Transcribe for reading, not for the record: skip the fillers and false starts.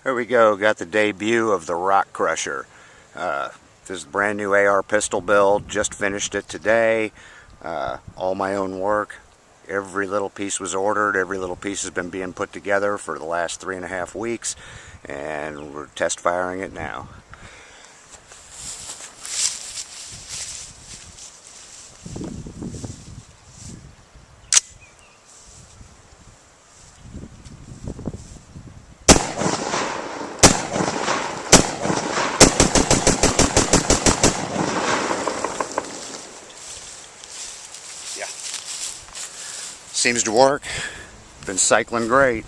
There we go, got the debut of the Rock Crusher. This is a brand new AR pistol build, just finished it today. All my own work. Every little piece was ordered, every little piece has been being put together for the last 3.5 weeks, and we're test firing it now. Yeah. Seems to work. Been cycling great.